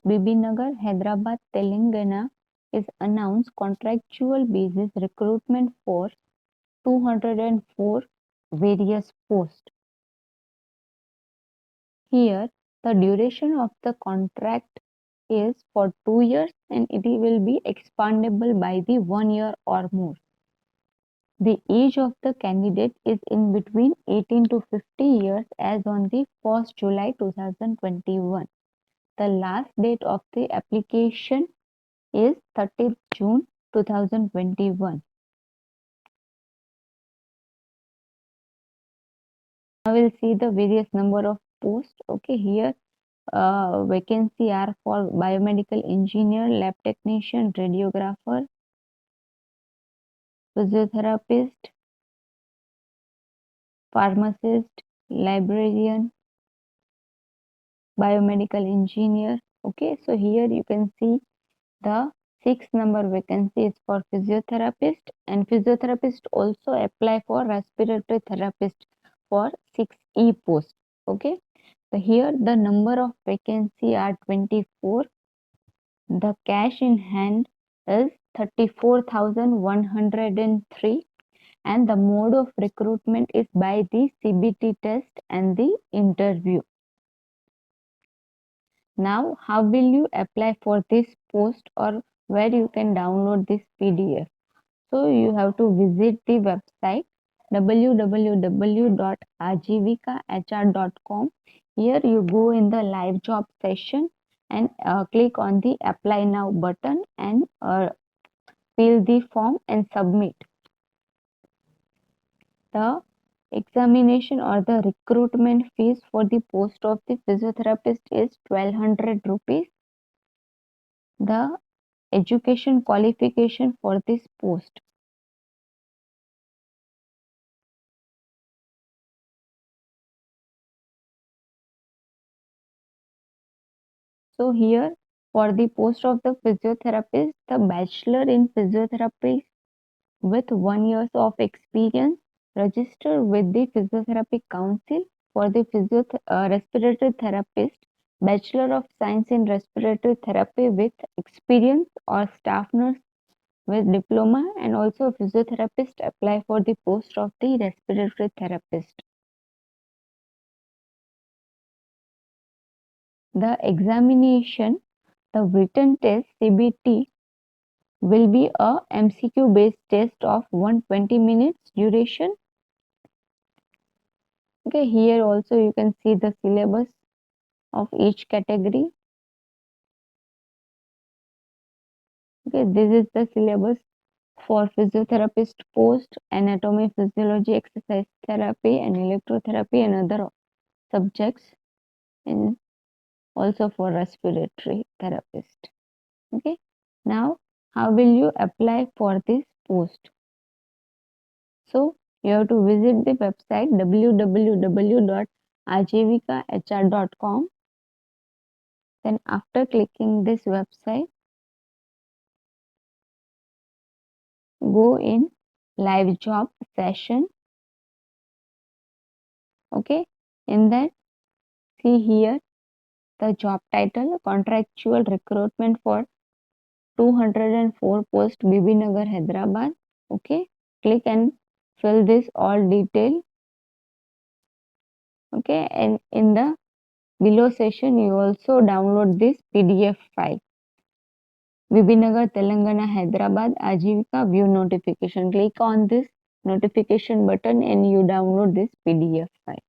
Post, Bibinagar, Hyderabad, Telangana is announced contractual basis recruitment for 204 various posts. Here, the duration of the contract is for 2 years and it will be expandable by the 1 year or more. The age of the candidate is in between 18 to 50 years as on the 1st July 2021. The last date of the application is 30th June 2021. Now we'll see the various number of posts. Okay, here vacancy are for biomedical engineer, lab technician, radiographer, physiotherapist, pharmacist, librarian, biomedical engineer. Okay, so here you can see the 6 number vacancy is for physiotherapist, and physiotherapist also apply for respiratory therapist for 6E post. Okay, so here the number of vacancy are 24. The cash in hand is 34,103 and the mode of recruitment is by the CBT test and the interview. Now, how will you apply for this post or where you can download this PDF? So, you have to visit the website www.ajivikahr.com. Here you go in the live job session and click on the apply now button and fill the form and submit. The examination or the recruitment fees for the post of the physiotherapist is 1200 rupees. The education qualification for this post. So here for the post of the physiotherapist, the bachelor in physiotherapy with 1 year of experience, register with the physiotherapy council. For the respiratory therapist, bachelor of science in respiratory therapy with experience or staff nurse with diploma, and also physiotherapist apply for the post of the respiratory therapist. The examination, the written test CBT will be a MCQ based test of 120 minutes duration. Okay, here also you can see the syllabus of each category. Okay, this is the syllabus for physiotherapist post, anatomy, physiology, exercise therapy and electrotherapy and other subjects, and also for respiratory therapist. Okay, now how will you apply for this post? So you have to visit the website www.ajivikahr.com. Then after clicking this website, go in live job session. Okay, in that see here the job title, contractual recruitment for 204 post, Bibinagar, Hyderabad. Okay, click and fill this all detail. Okay, and in the below session you also download this PDF file. Bibinagar, Telangana, Hyderabad, Ajivika view notification. Click on this notification button and you download this PDF file.